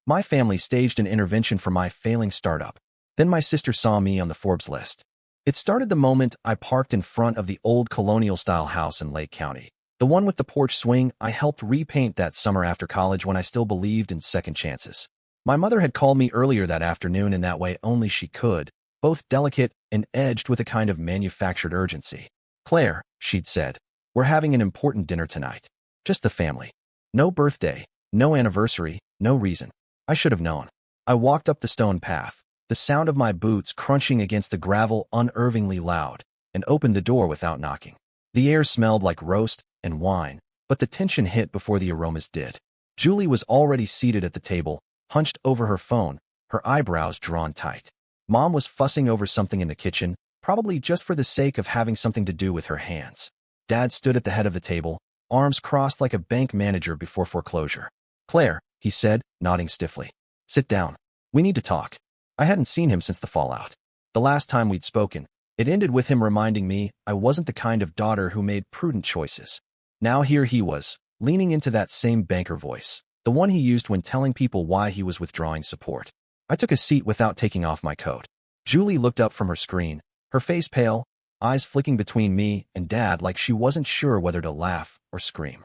My family staged an intervention for my failing startup. Then my sister saw me on the Forbes list. It started the moment I parked in front of the old colonial-style house in Lake County. The one with the porch swing I helped repaint that summer after college when I still believed in second chances. My mother had called me earlier that afternoon in that way only she could, both delicate and edged with a kind of manufactured urgency. "Claire," she'd said, "we're having an important dinner tonight. Just the family. No birthday, no anniversary, no reason." I should have known. I walked up the stone path, the sound of my boots crunching against the gravel unnervingly loud, and opened the door without knocking. The air smelled like roast and wine, but the tension hit before the aromas did. Julie was already seated at the table, hunched over her phone, her eyebrows drawn tight. Mom was fussing over something in the kitchen, probably just for the sake of having something to do with her hands. Dad stood at the head of the table, arms crossed like a bank manager before foreclosure. "Claire," he said, nodding stiffly. "Sit down. We need to talk." I hadn't seen him since the fallout. The last time we'd spoken, it ended with him reminding me I wasn't the kind of daughter who made prudent choices. Now here he was, leaning into that same banker voice, the one he used when telling people why he was withdrawing support. I took a seat without taking off my coat. Julie looked up from her screen, her face pale, eyes flicking between me and Dad like she wasn't sure whether to laugh or scream.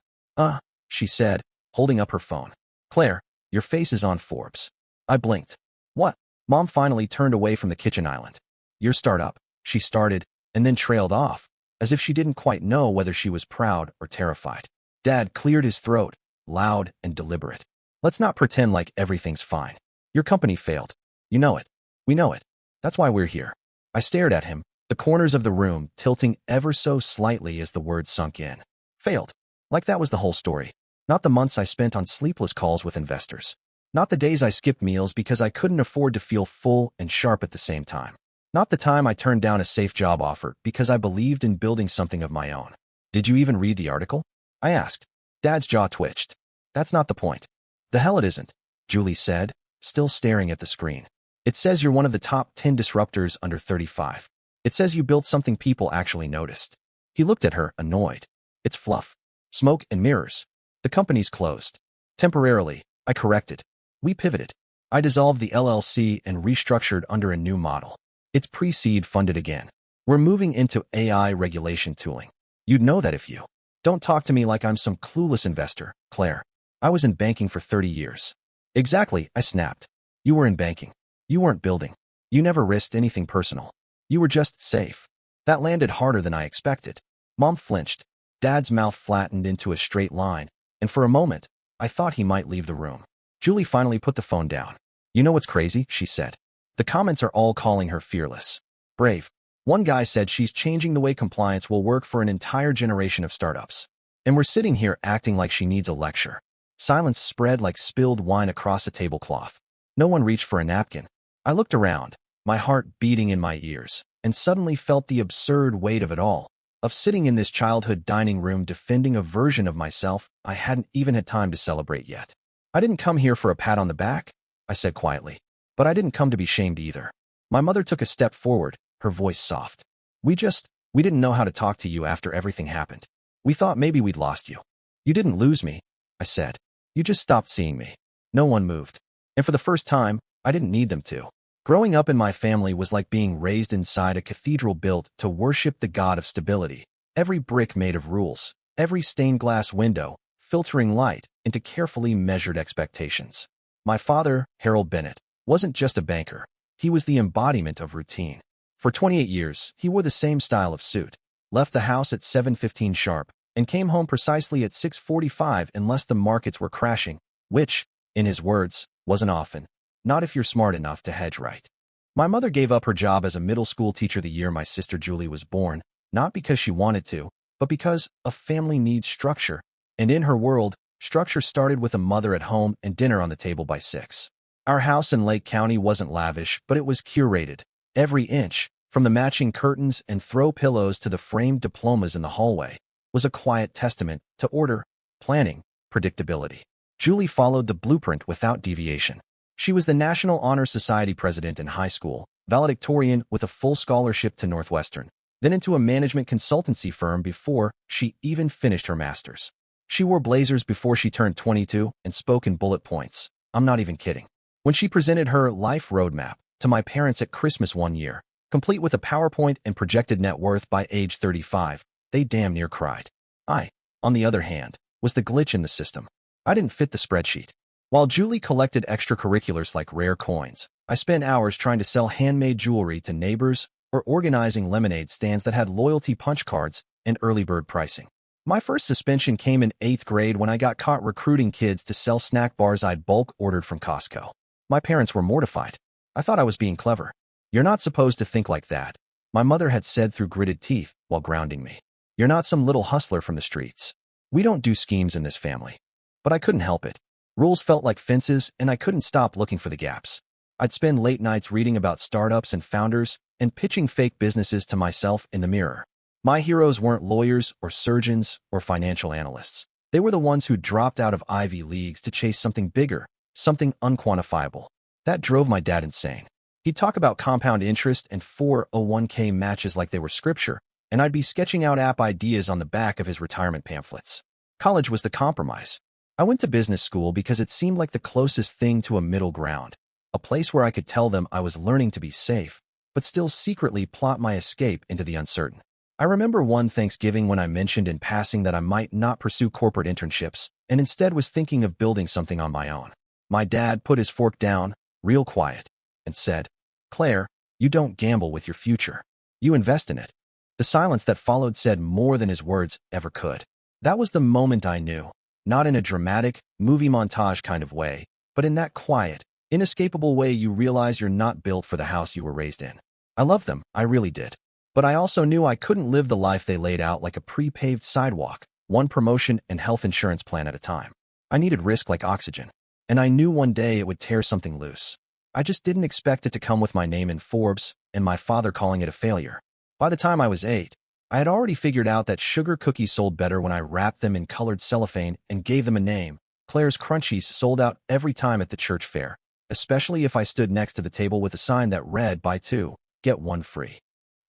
She said, holding up her phone. "Claire, your face is on Forbes." I blinked. "What?" Mom finally turned away from the kitchen island. "Your startup," she started, and then trailed off, as if she didn't quite know whether she was proud or terrified. Dad cleared his throat, loud and deliberate. "Let's not pretend like everything's fine. Your company failed. You know it. We know it. That's why we're here." I stared at him, the corners of the room tilting ever so slightly as the words sunk in. Failed. Like that was the whole story. Not the months I spent on sleepless calls with investors. Not the days I skipped meals because I couldn't afford to feel full and sharp at the same time. Not the time I turned down a safe job offer because I believed in building something of my own. "Did you even read the article?" I asked. Dad's jaw twitched. "That's not the point." "The hell it isn't," Julie said, still staring at the screen. "It says you're one of the top 10 disruptors under 35. It says you built something people actually noticed." He looked at her, annoyed. "It's fluff. Smoke and mirrors. The company's closed. Temporarily," I corrected. "We pivoted. I dissolved the LLC and restructured under a new model. It's pre-seed funded again. We're moving into AI regulation tooling. You'd know that if you..." "Don't talk to me like I'm some clueless investor, Claire. I was in banking for 30 years. "Exactly," I snapped. "You were in banking. You weren't building. You never risked anything personal. You were just safe." That landed harder than I expected. Mom flinched. Dad's mouth flattened into a straight line, and for a moment, I thought he might leave the room. Julie finally put the phone down. "You know what's crazy?" she said. "The comments are all calling her fearless. Brave. One guy said she's changing the way compliance will work for an entire generation of startups. And we're sitting here acting like she needs a lecture." Silence spread like spilled wine across a tablecloth. No one reached for a napkin. I looked around, my heart beating in my ears, and suddenly felt the absurd weight of it all, of sitting in this childhood dining room defending a version of myself I hadn't even had time to celebrate yet. "I didn't come here for a pat on the back," I said quietly. "But I didn't come to be shamed either." My mother took a step forward, her voice soft. We didn't know how to talk to you after everything happened. We thought maybe we'd lost you." "You didn't lose me," I said. "You just stopped seeing me." No one moved. And for the first time, I didn't need them to. Growing up in my family was like being raised inside a cathedral built to worship the god of stability. Every brick made of rules, every stained glass window, filtering light into carefully measured expectations. My father, Harold Bennett, wasn't just a banker. He was the embodiment of routine. For 28 years, he wore the same style of suit, left the house at 7:15 sharp, and came home precisely at 6:45 unless the markets were crashing, which, in his words, wasn't often. Not if you're smart enough to hedge right. My mother gave up her job as a middle school teacher the year my sister Julie was born, not because she wanted to, but because a family needs structure. And in her world, structure started with a mother at home and dinner on the table by 6. Our house in Lake County wasn't lavish, but it was curated. Every inch, from the matching curtains and throw pillows to the framed diplomas in the hallway, was a quiet testament to order, planning, predictability. Julie followed the blueprint without deviation. She was the National Honor Society president in high school, valedictorian with a full scholarship to Northwestern, then into a management consultancy firm before she even finished her master's. She wore blazers before she turned 22 and spoke in bullet points, I'm not even kidding. When she presented her life roadmap to my parents at Christmas one year, complete with a PowerPoint and projected net worth by age 35, they damn near cried. I, on the other hand, was the glitch in the system. I didn't fit the spreadsheet. While Julie collected extracurriculars like rare coins, I spent hours trying to sell handmade jewelry to neighbors or organizing lemonade stands that had loyalty punch cards and early bird pricing. My first suspension came in 8th grade when I got caught recruiting kids to sell snack bars I'd bulk ordered from Costco. My parents were mortified. I thought I was being clever. You're not supposed to think like that, my mother had said through gritted teeth while grounding me. You're not some little hustler from the streets. We don't do schemes in this family. But I couldn't help it. Rules felt like fences, and I couldn't stop looking for the gaps. I'd spend late nights reading about startups and founders and pitching fake businesses to myself in the mirror. My heroes weren't lawyers or surgeons or financial analysts. They were the ones who dropped out of Ivy Leagues to chase something bigger, something unquantifiable. That drove my dad insane. He'd talk about compound interest and 401k matches like they were scripture, and I'd be sketching out app ideas on the back of his retirement pamphlets. College was the compromise. I went to business school because it seemed like the closest thing to a middle ground, a place where I could tell them I was learning to be safe, but still secretly plot my escape into the uncertain. I remember one Thanksgiving when I mentioned in passing that I might not pursue corporate internships and instead was thinking of building something on my own. My dad put his fork down, real quiet, and said, "Claire, you don't gamble with your future. You invest in it." The silence that followed said more than his words ever could. That was the moment I knew, not in a dramatic, movie montage kind of way, but in that quiet, inescapable way you realize you're not built for the house you were raised in. I loved them, I really did. But I also knew I couldn't live the life they laid out like a pre-paved sidewalk, one promotion and health insurance plan at a time. I needed risk like oxygen, and I knew one day it would tear something loose. I just didn't expect it to come with my name in Forbes and my father calling it a failure. By the time I was 8, I had already figured out that sugar cookies sold better when I wrapped them in colored cellophane and gave them a name. Claire's Crunchies sold out every time at the church fair, especially if I stood next to the table with a sign that read, "Buy 2, get 1 free."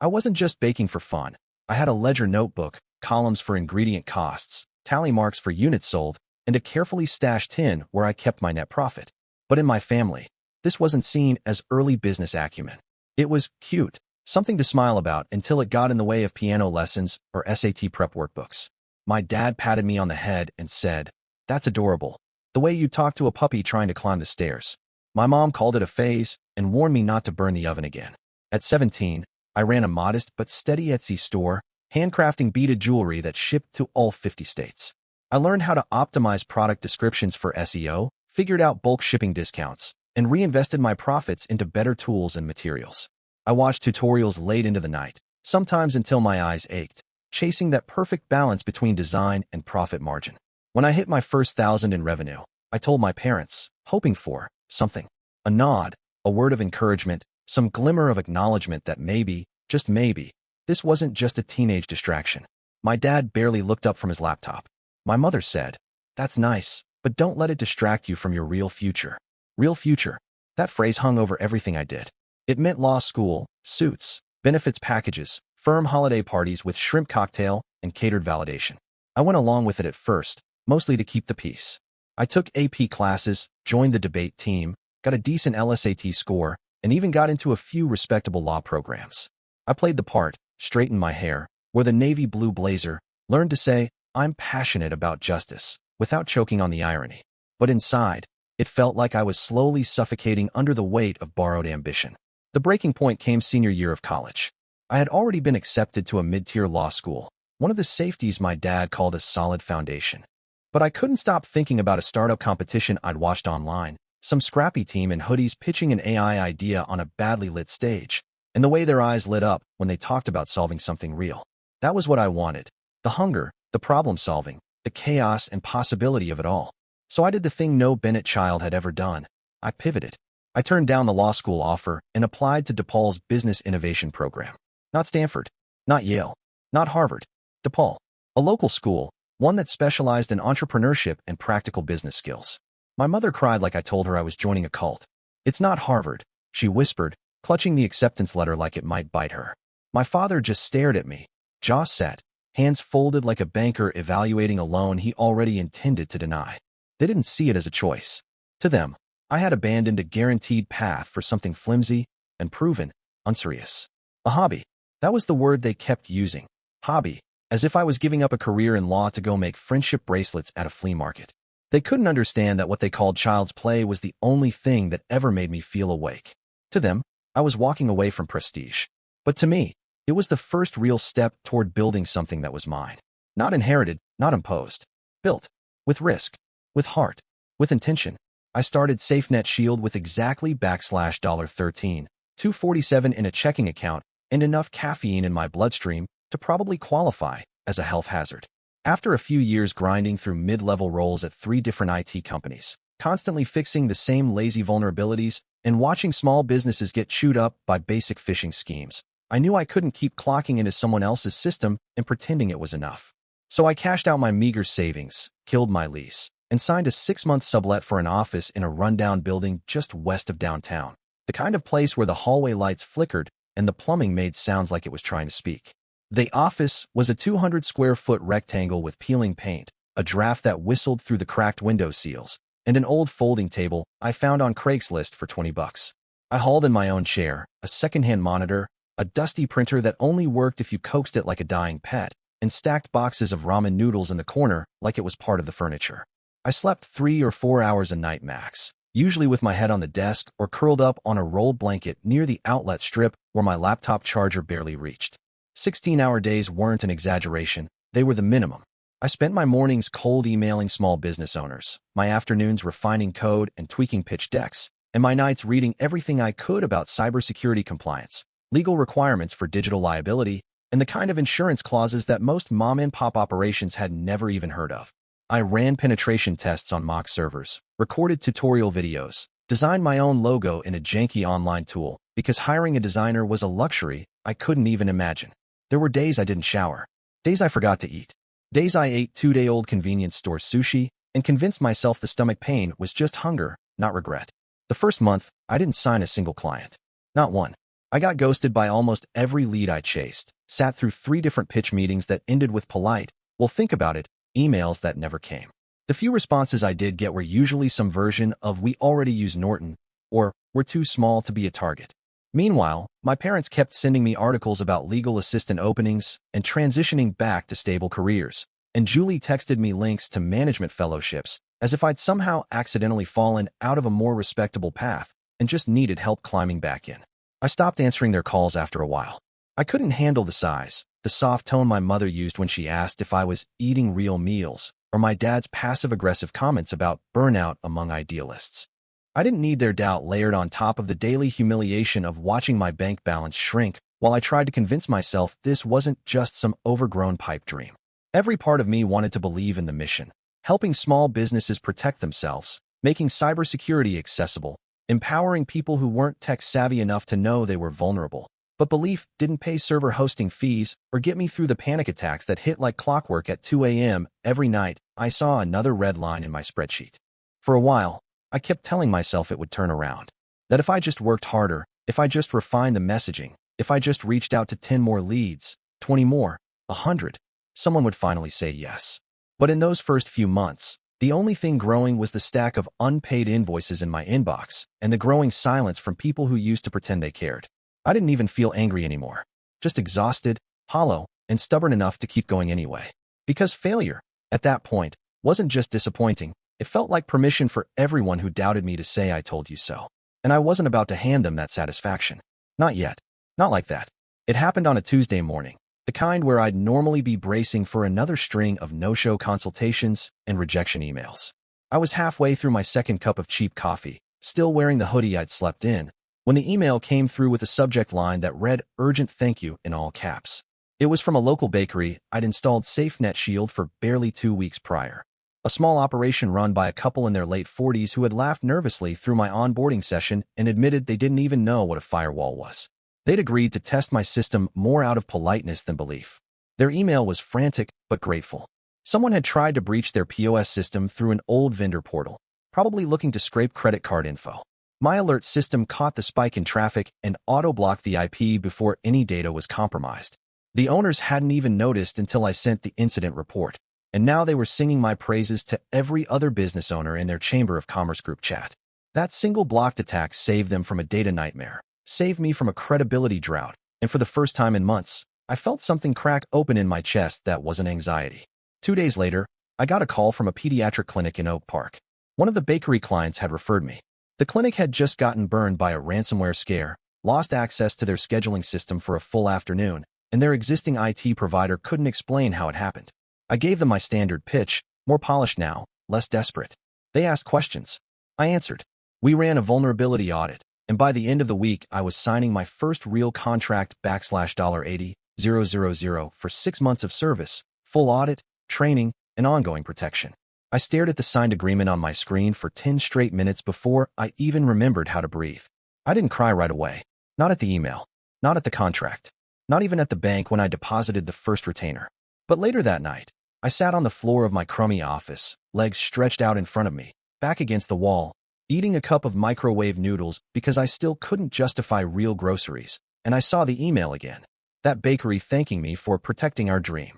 I wasn't just baking for fun. I had a ledger notebook, columns for ingredient costs, tally marks for units sold, and a carefully stashed tin where I kept my net profit. But in my family, this wasn't seen as early business acumen. It was cute, something to smile about until it got in the way of piano lessons or SAT prep workbooks. My dad patted me on the head and said, "That's adorable, the way you talk to a puppy trying to climb the stairs." My mom called it a phase and warned me not to burn the oven again. At 17, I ran a modest but steady Etsy store, handcrafting beaded jewelry that shipped to all 50 states. I learned how to optimize product descriptions for SEO, figured out bulk shipping discounts, and reinvested my profits into better tools and materials. I watched tutorials late into the night, sometimes until my eyes ached, chasing that perfect balance between design and profit margin. When I hit my first 1,000 in revenue, I told my parents, hoping for something. A nod, a word of encouragement, some glimmer of acknowledgement that maybe, just maybe, this wasn't just a teenage distraction. My dad barely looked up from his laptop. My mother said, "That's nice, but don't let it distract you from your real future." Real future. That phrase hung over everything I did. It meant law school, suits, benefits packages, firm holiday parties with shrimp cocktail, and catered validation. I went along with it at first, mostly to keep the peace. I took AP classes, joined the debate team, got a decent LSAT score, and even got into a few respectable law programs. I played the part, straightened my hair, wore the navy blue blazer, learned to say, "I'm passionate about justice," without choking on the irony. But inside, it felt like I was slowly suffocating under the weight of borrowed ambition. The breaking point came senior year of college. I had already been accepted to a mid-tier law school, one of the safeties my dad called a solid foundation. But I couldn't stop thinking about a startup competition I'd watched online, some scrappy team in hoodies pitching an AI idea on a badly lit stage, and the way their eyes lit up when they talked about solving something real. That was what I wanted. The hunger, the problem solving, the chaos and possibility of it all. So I did the thing no Bennett child had ever done. I pivoted. I turned down the law school offer and applied to DePaul's Business Innovation Program. Not Stanford, not Yale, not Harvard. DePaul, a local school, one that specialized in entrepreneurship and practical business skills. My mother cried like I told her I was joining a cult. "It's not Harvard," she whispered, clutching the acceptance letter like it might bite her. My father just stared at me, jaw set, hands folded like a banker evaluating a loan he already intended to deny. They didn't see it as a choice. To them, I had abandoned a guaranteed path for something flimsy and proven unserious. A hobby. That was the word they kept using. Hobby. As if I was giving up a career in law to go make friendship bracelets at a flea market. They couldn't understand that what they called child's play was the only thing that ever made me feel awake. To them, I was walking away from prestige. But to me, it was the first real step toward building something that was mine. Not inherited, not imposed. Built. With risk. With heart. With intention. I started SafeNet Shield with exactly $13, $247 in a checking account, and enough caffeine in my bloodstream to probably qualify as a health hazard. After a few years grinding through mid-level roles at 3 different IT companies, constantly fixing the same lazy vulnerabilities, and watching small businesses get chewed up by basic phishing schemes, I knew I couldn't keep clocking into someone else's system and pretending it was enough. So I cashed out my meager savings, killed my lease, and signed a 6-month sublet for an office in a rundown building just west of downtown. The kind of place where the hallway lights flickered and the plumbing made sounds like it was trying to speak. The office was a 200-square-foot rectangle with peeling paint, a draft that whistled through the cracked window seals, and an old folding table I found on Craigslist for $20. I hauled in my own chair, a secondhand monitor, a dusty printer that only worked if you coaxed it like a dying pet, and stacked boxes of ramen noodles in the corner like it was part of the furniture. I slept 3 or 4 hours a night max, usually with my head on the desk or curled up on a rolled blanket near the outlet strip where my laptop charger barely reached. 16-hour days weren't an exaggeration, they were the minimum. I spent my mornings cold emailing small business owners, my afternoons refining code and tweaking pitch decks, and my nights reading everything I could about cybersecurity compliance, legal requirements for digital liability, and the kind of insurance clauses that most mom-and-pop operations had never even heard of. I ran penetration tests on mock servers, recorded tutorial videos, designed my own logo in a janky online tool, because hiring a designer was a luxury I couldn't even imagine. There were days I didn't shower, days I forgot to eat, days I ate 2-day-old convenience store sushi and convinced myself the stomach pain was just hunger, not regret. The first month, I didn't sign a single client. Not one. I got ghosted by almost every lead I chased, sat through 3 different pitch meetings that ended with polite, "Well, think about it," emails that never came. The few responses I did get were usually some version of "we already use Norton," or "we're too small to be a target." Meanwhile, my parents kept sending me articles about legal assistant openings and transitioning back to stable careers, and Julie texted me links to management fellowships as if I'd somehow accidentally fallen out of a more respectable path and just needed help climbing back in. I stopped answering their calls after a while. I couldn't handle the sighs, the soft tone my mother used when she asked if I was eating real meals, or my dad's passive-aggressive comments about burnout among idealists. I didn't need their doubt layered on top of the daily humiliation of watching my bank balance shrink while I tried to convince myself this wasn't just some overgrown pipe dream. Every part of me wanted to believe in the mission, helping small businesses protect themselves, making cybersecurity accessible, empowering people who weren't tech-savvy enough to know they were vulnerable. But belief didn't pay server hosting fees or get me through the panic attacks that hit like clockwork at 2 a.m. every night. I saw another red line in my spreadsheet. For a while, I kept telling myself it would turn around. That if I just worked harder, if I just refined the messaging, if I just reached out to 10 more leads, 20 more, 100, someone would finally say yes. But in those first few months, the only thing growing was the stack of unpaid invoices in my inbox and the growing silence from people who used to pretend they cared. I didn't even feel angry anymore. Just exhausted, hollow, and stubborn enough to keep going anyway. Because failure, at that point, wasn't just disappointing. It felt like permission for everyone who doubted me to say "I told you so." And I wasn't about to hand them that satisfaction. Not yet. Not like that. It happened on a Tuesday morning, the kind where I'd normally be bracing for another string of no-show consultations and rejection emails. I was halfway through my second cup of cheap coffee, still wearing the hoodie I'd slept in, when the email came through with a subject line that read "Urgent Thank You" in all caps. It was from a local bakery I'd installed SafeNet Shield for barely 2 weeks prior. A small operation run by a couple in their late 40s who had laughed nervously through my onboarding session and admitted they didn't even know what a firewall was. They'd agreed to test my system more out of politeness than belief. Their email was frantic but grateful. Someone had tried to breach their POS system through an old vendor portal, probably looking to scrape credit card info. My alert system caught the spike in traffic and auto-blocked the IP before any data was compromised. The owners hadn't even noticed until I sent the incident report, and now they were singing my praises to every other business owner in their Chamber of Commerce group chat. That single blocked attack saved them from a data nightmare, saved me from a credibility drought, and for the first time in months, I felt something crack open in my chest that wasn't anxiety. 2 days later, I got a call from a pediatric clinic in Oak Park. One of the bakery clients had referred me. The clinic had just gotten burned by a ransomware scare, lost access to their scheduling system for a full afternoon, and their existing IT provider couldn't explain how it happened. I gave them my standard pitch, more polished now, less desperate. They asked questions. I answered. We ran a vulnerability audit, and by the end of the week, I was signing my first real contract $80,000 for 6 months of service, full audit, training, and ongoing protection. I stared at the signed agreement on my screen for 10 straight minutes before I even remembered how to breathe. I didn't cry right away. Not at the email. Not at the contract. Not even at the bank when I deposited the first retainer. But later that night, I sat on the floor of my crummy office, legs stretched out in front of me, back against the wall, eating a cup of microwave noodles because I still couldn't justify real groceries, and I saw the email again. That bakery thanking me for protecting our dream.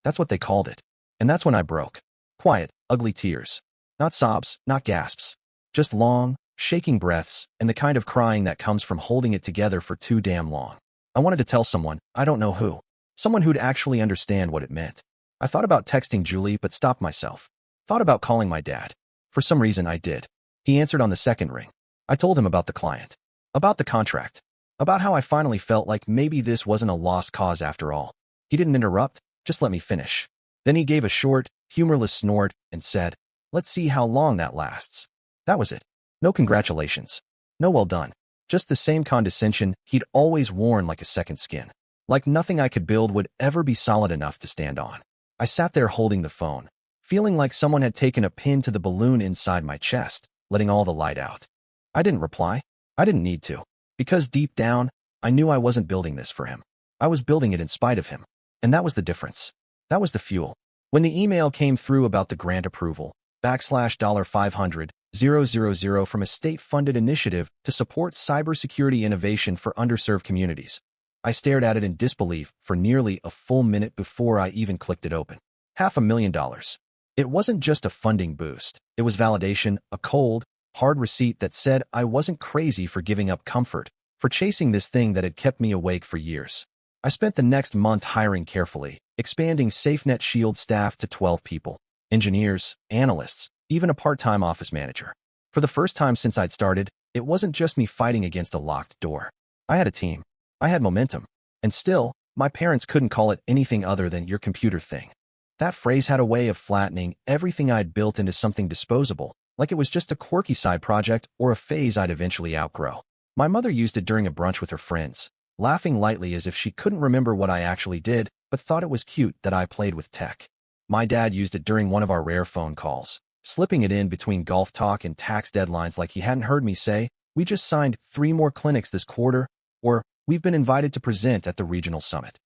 That's what they called it. And that's when I broke. Quiet, ugly tears. Not sobs, not gasps. Just long, shaking breaths, and the kind of crying that comes from holding it together for too damn long. I wanted to tell someone, I don't know who. Someone who'd actually understand what it meant. I thought about texting Julie but stopped myself. Thought about calling my dad. For some reason I did. He answered on the second ring. I told him about the client. About the contract. About how I finally felt like maybe this wasn't a lost cause after all. He didn't interrupt, just let me finish. Then he gave a short, humorless snort and said, let's see how long that lasts. That was it. No congratulations. No well done. Just the same condescension he'd always worn like a second skin. Like nothing I could build would ever be solid enough to stand on. I sat there holding the phone, feeling like someone had taken a pin to the balloon inside my chest, letting all the light out. I didn't reply. I didn't need to. Because deep down, I knew I wasn't building this for him. I was building it in spite of him. And that was the difference. That was the fuel. When the email came through about the grant approval, $500,000 from a state-funded initiative to support cybersecurity innovation for underserved communities, I stared at it in disbelief for nearly a full minute before I even clicked it open. $500,000. It wasn't just a funding boost. It was validation, a cold, hard receipt that said I wasn't crazy for giving up comfort, for chasing this thing that had kept me awake for years. I spent the next month hiring carefully, expanding SafeNet Shield staff to 12 people, engineers, analysts, even a part-time office manager. For the first time since I'd started, it wasn't just me fighting against a locked door. I had a team. I had momentum. And still, my parents couldn't call it anything other than your computer thing. That phrase had a way of flattening everything I'd built into something disposable, like it was just a quirky side project or a phase I'd eventually outgrow. My mother used it during a brunch with her friends, laughing lightly as if she couldn't remember what I actually did, but thought it was cute that I played with tech. My dad used it during one of our rare phone calls, slipping it in between golf talk and tax deadlines like he hadn't heard me say, we just signed 3 more clinics this quarter, or we've been invited to present at the regional summit.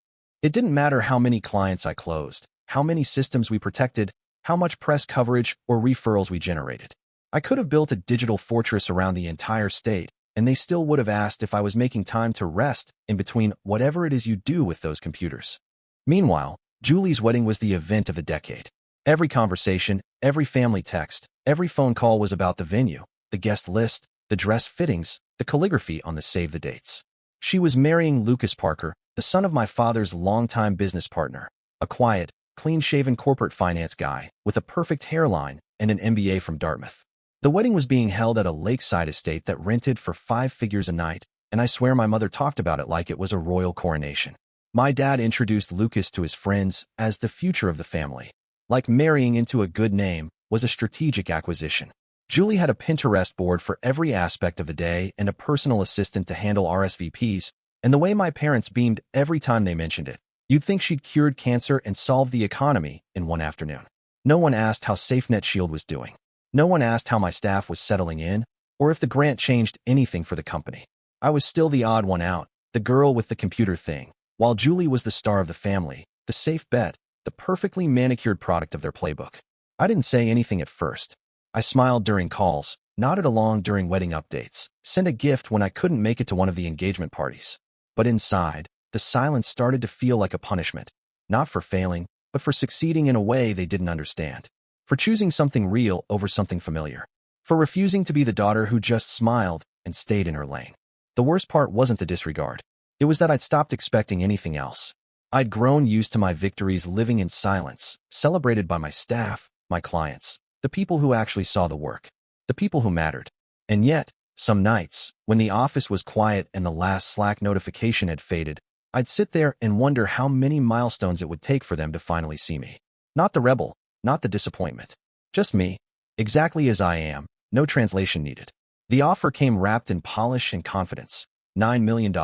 It didn't matter how many clients I closed, how many systems we protected, how much press coverage or referrals we generated. I could have built a digital fortress around the entire state, and they still would have asked if I was making time to rest in between whatever it is you do with those computers. Meanwhile, Julie's wedding was the event of the decade. Every conversation, every family text, every phone call was about the venue, the guest list, the dress fittings, the calligraphy on the save the dates. She was marrying Lucas Parker, the son of my father's longtime business partner, a quiet, clean-shaven corporate finance guy with a perfect hairline and an MBA from Dartmouth. The wedding was being held at a lakeside estate that rented for 5 figures a night, and I swear my mother talked about it like it was a royal coronation. My dad introduced Lucas to his friends as the future of the family. Like marrying into a good name was a strategic acquisition. Julie had a Pinterest board for every aspect of the day and a personal assistant to handle RSVPs, and the way my parents beamed every time they mentioned it, you'd think she'd cured cancer and solved the economy in one afternoon. No one asked how SafeNet Shield was doing. No one asked how my staff was settling in, or if the grant changed anything for the company. I was still the odd one out, the girl with the computer thing, while Julie was the star of the family, the safe bet, the perfectly manicured product of their playbook. I didn't say anything at first. I smiled during calls, nodded along during wedding updates, sent a gift when I couldn't make it to one of the engagement parties. But inside, the silence started to feel like a punishment, not for failing, but for succeeding in a way they didn't understand. For choosing something real over something familiar. for refusing to be the daughter who just smiled and stayed in her lane. The worst part wasn't the disregard. It was that I'd stopped expecting anything else. I'd grown used to my victories living in silence, celebrated by my staff, my clients, the people who actually saw the work, the people who mattered. And yet, some nights, when the office was quiet and the last Slack notification had faded, I'd sit there and wonder how many milestones it would take for them to finally see me. Not the rebel, not the disappointment. Just me, exactly as I am, no translation needed. The offer came wrapped in polish and confidence. $9 million,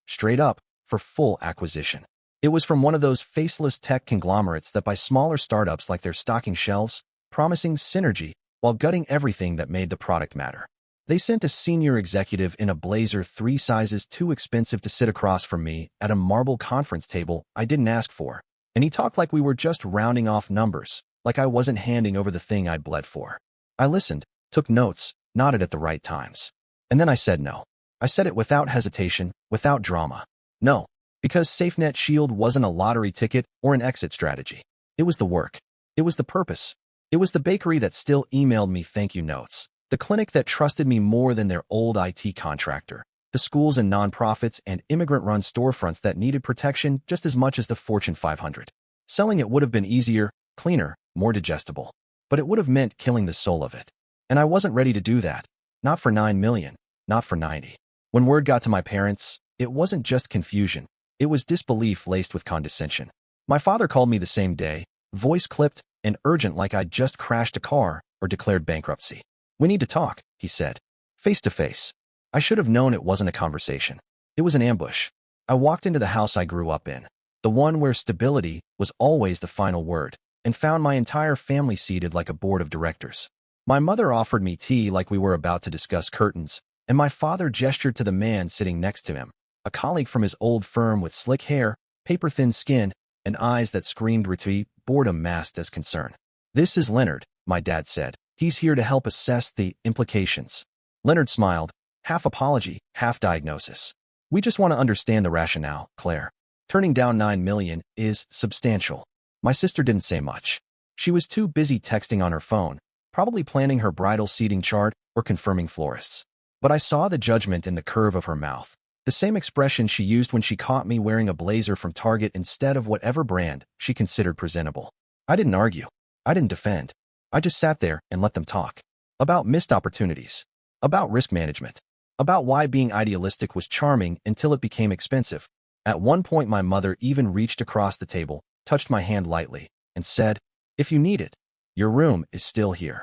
straight up, for full acquisition. It was from one of those faceless tech conglomerates that buy smaller startups like their stocking shelves, promising synergy while gutting everything that made the product matter. They sent a senior executive in a blazer 3 sizes too expensive to sit across from me at a marble conference table I didn't ask for, and he talked like we were just rounding off numbers, like I wasn't handing over the thing I'd bled for. I listened, took notes, nodded at the right times. And then I said no. I said it without hesitation, without drama. No, because SafeNet Shield wasn't a lottery ticket or an exit strategy. It was the work. It was the purpose. It was the bakery that still emailed me thank you notes. The clinic that trusted me more than their old IT contractor. The schools and nonprofits and immigrant-run storefronts that needed protection just as much as the Fortune 500. Selling it would have been easier, cleaner, more digestible. But it would have meant killing the soul of it. And I wasn't ready to do that. Not for $9 million, not for 90. When word got to my parents, it wasn't just confusion. It was disbelief laced with condescension. My father called me the same day, voice clipped and urgent like I'd just crashed a car or declared bankruptcy. "We need to talk," he said. Face to face. I should have known it wasn't a conversation. It was an ambush. I walked into the house I grew up in, the one where stability was always the final word, and found my entire family seated like a board of directors. My mother offered me tea like we were about to discuss curtains, and my father gestured to the man sitting next to him, a colleague from his old firm with slick hair, paper-thin skin, and eyes that screamed retreat, boredom masked as concern. "This is Leonard," my dad said. "He's here to help assess the implications." Leonard smiled, half apology, half diagnosis. "We just want to understand the rationale, Claire. Turning down $9 million is substantial." My sister didn't say much. She was too busy texting on her phone, probably planning her bridal seating chart or confirming florists. But I saw the judgment in the curve of her mouth, the same expression she used when she caught me wearing a blazer from Target instead of whatever brand she considered presentable. I didn't argue. I didn't defend. I just sat there and let them talk. About missed opportunities. About risk management. About why being idealistic was charming until it became expensive. At one point my mother even reached across the table, touched my hand lightly, and said, "If you need it, your room is still here."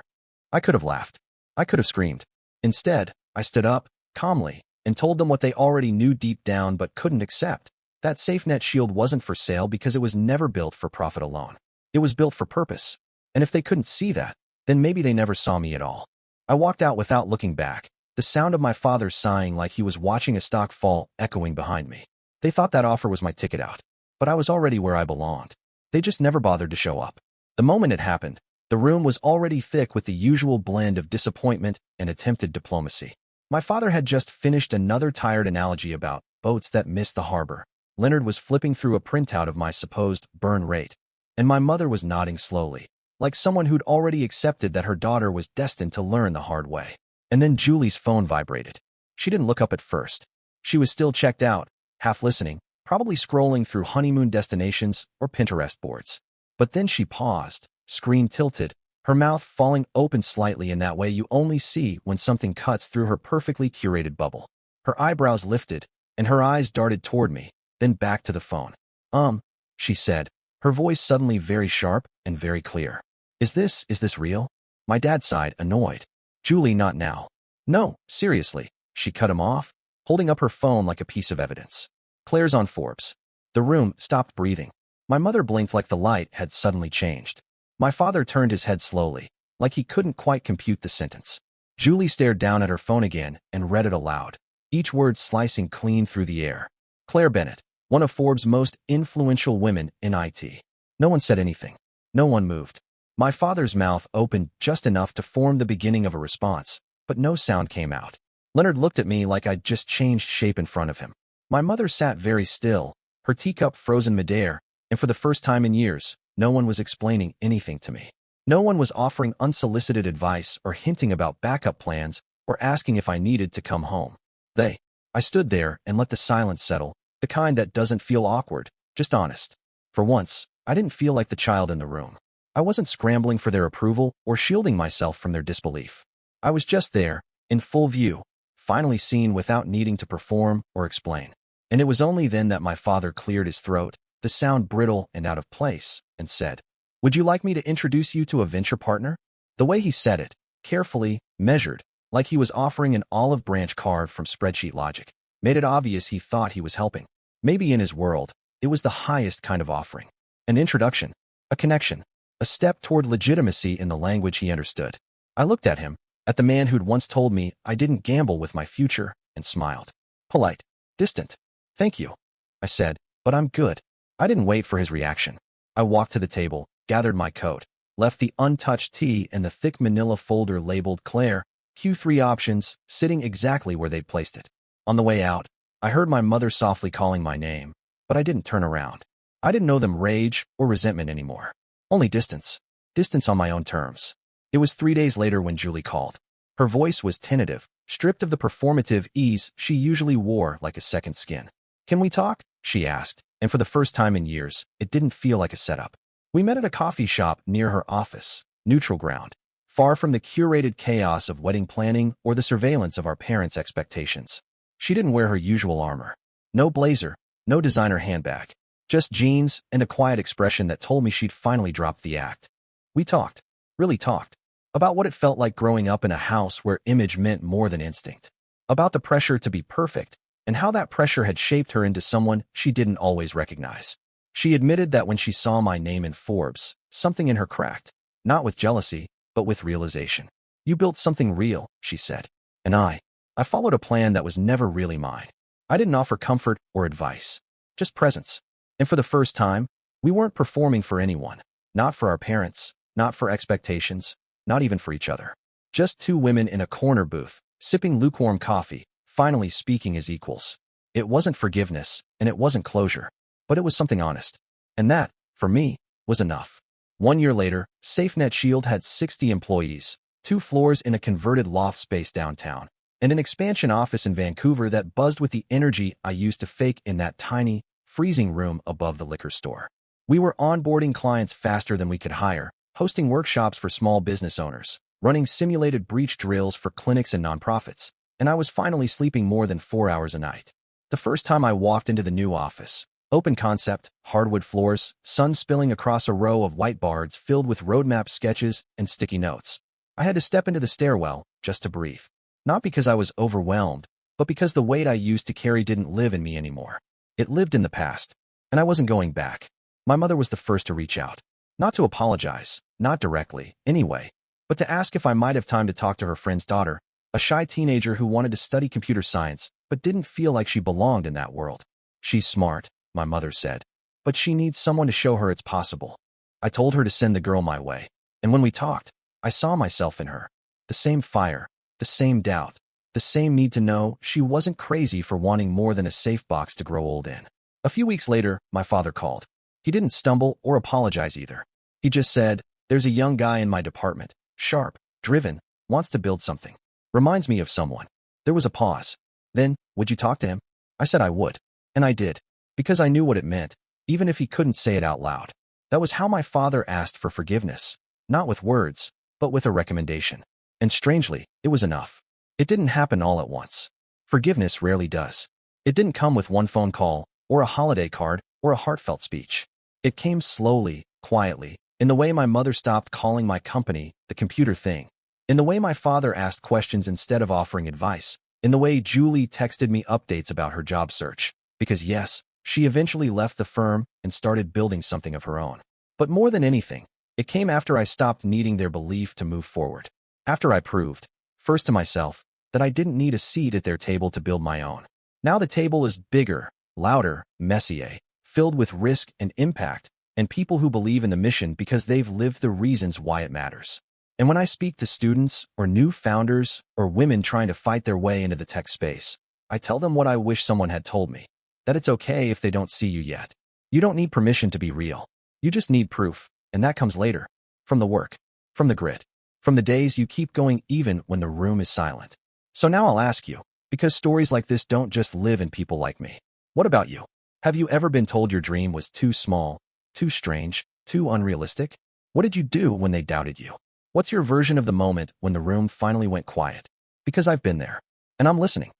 I could have laughed. I could have screamed. Instead, I stood up, calmly, and told them what they already knew deep down but couldn't accept. That SafeNet Shield wasn't for sale because it was never built for profit alone. It was built for purpose. And if they couldn't see that, then maybe they never saw me at all. I walked out without looking back, the sound of my father sighing like he was watching a stock fall echoing behind me. They thought that offer was my ticket out. But I was already where I belonged. They just never bothered to show up. The moment it happened, the room was already thick with the usual blend of disappointment and attempted diplomacy. My father had just finished another tired analogy about boats that missed the harbor. Leonard was flipping through a printout of my supposed burn rate, and my mother was nodding slowly, like someone who'd already accepted that her daughter was destined to learn the hard way. And then Julie's phone vibrated. She didn't look up at first. She was still checked out, half listening, probably scrolling through honeymoon destinations or Pinterest boards. But then she paused, screen tilted, her mouth falling open slightly in that way you only see when something cuts through her perfectly curated bubble. Her eyebrows lifted, and her eyes darted toward me, then back to the phone. She said, her voice suddenly very sharp and very clear. Is this real?" My dad sighed, annoyed. "Julie, not now." "No, seriously," she cut him off, holding up her phone like a piece of evidence. "Claire's on Forbes." The room stopped breathing. My mother blinked like the light had suddenly changed. My father turned his head slowly, like he couldn't quite compute the sentence. Julie stared down at her phone again and read it aloud, each word slicing clean through the air. Claire Bennett, one of Forbes' most influential women in IT. No one said anything. No one moved. My father's mouth opened just enough to form the beginning of a response, but no sound came out. Leonard looked at me like I'd just changed shape in front of him. My mother sat very still, her teacup frozen midair, and for the first time in years, no one was explaining anything to me. No one was offering unsolicited advice or hinting about backup plans or asking if I needed to come home. I stood there and let the silence settle, the kind that doesn't feel awkward, just honest. For once, I didn't feel like the child in the room. I wasn't scrambling for their approval or shielding myself from their disbelief. I was just there, in full view, finally seen without needing to perform or explain. And it was only then that my father cleared his throat, the sound brittle and out of place, and said, "Would you like me to introduce you to a venture partner?" The way he said it, carefully, measured, like he was offering an olive branch carved from spreadsheet logic, made it obvious he thought he was helping. Maybe in his world, it was the highest kind of offering. An introduction, a connection, a step toward legitimacy in the language he understood. I looked at him, at the man who'd once told me I didn't gamble with my future, and smiled. Polite, distant. "Thank you," I said, "but I'm good." I didn't wait for his reaction. I walked to the table, gathered my coat, left the untouched tea and the thick manila folder labeled Claire, Q3 options, sitting exactly where they'd placed it. On the way out, I heard my mother softly calling my name, but I didn't turn around. I didn't know them rage or resentment anymore. Only distance. Distance on my own terms. It was 3 days later when Julie called. Her voice was tentative, stripped of the performative ease she usually wore like a second skin. "Can we talk?" she asked, and for the first time in years, it didn't feel like a setup. We met at a coffee shop near her office, neutral ground, far from the curated chaos of wedding planning or the surveillance of our parents' expectations. She didn't wear her usual armor. No blazer, no designer handbag, just jeans and a quiet expression that told me she'd finally dropped the act. We talked, really talked, about what it felt like growing up in a house where image meant more than instinct, about the pressure to be perfect, and how that pressure had shaped her into someone she didn't always recognize. She admitted that when she saw my name in Forbes, something in her cracked, not with jealousy, but with realization. "You built something real," she said. And I followed a plan that was never really mine. I didn't offer comfort or advice, just presence. And for the first time, we weren't performing for anyone, not for our parents, not for expectations, not even for each other. Just two women in a corner booth, sipping lukewarm coffee, finally speaking as equals. It wasn't forgiveness, and it wasn't closure, but it was something honest. And that, for me, was enough. 1 year later, SafeNet Shield had 60 employees, 2 floors in a converted loft space downtown, and an expansion office in Vancouver that buzzed with the energy I used to fake in that tiny, freezing room above the liquor store. We were onboarding clients faster than we could hire, hosting workshops for small business owners, running simulated breach drills for clinics and nonprofits, and I was finally sleeping more than 4 hours a night. The first time I walked into the new office, open concept, hardwood floors, sun spilling across a row of whiteboards filled with roadmap sketches and sticky notes. I had to step into the stairwell just to breathe. Not because I was overwhelmed, but because the weight I used to carry didn't live in me anymore. It lived in the past, and I wasn't going back. My mother was the first to reach out. Not to apologize, not directly, anyway, but to ask if I might have time to talk to her friend's daughter, a shy teenager who wanted to study computer science, but didn't feel like she belonged in that world. "She's smart," my mother said, "but she needs someone to show her it's possible." I told her to send the girl my way, and when we talked, I saw myself in her. The same fire, the same doubt, the same need to know she wasn't crazy for wanting more than a safe box to grow old in. A few weeks later, my father called. He didn't stumble or apologize either. He just said, "There's a young guy in my department, sharp, driven, wants to build something. Reminds me of someone." There was a pause. Then, "Would you talk to him?" I said I would. And I did. Because I knew what it meant, even if he couldn't say it out loud. That was how my father asked for forgiveness. Not with words, but with a recommendation. And strangely, it was enough. It didn't happen all at once. Forgiveness rarely does. It didn't come with one phone call, or a holiday card, or a heartfelt speech. It came slowly, quietly, in the way my mother stopped calling my company the computer thing, in the way my father asked questions instead of offering advice, in the way Julie texted me updates about her job search. Because yes, she eventually left the firm and started building something of her own. But more than anything, it came after I stopped needing their belief to move forward. After I proved, first to myself, that I didn't need a seat at their table to build my own. Now the table is bigger, louder, messier, filled with risk and impact, and people who believe in the mission because they've lived the reasons why it matters. And when I speak to students or new founders or women trying to fight their way into the tech space, I tell them what I wish someone had told me, that it's okay if they don't see you yet. You don't need permission to be real. You just need proof, and that comes later, from the work. from the grit, from the days you keep going even when the room is silent. So now I'll ask you, because stories like this don't just live in people like me. What about you? Have you ever been told your dream was too small, too strange, too unrealistic? What did you do when they doubted you? What's your version of the moment when the room finally went quiet? Because I've been there, and I'm listening.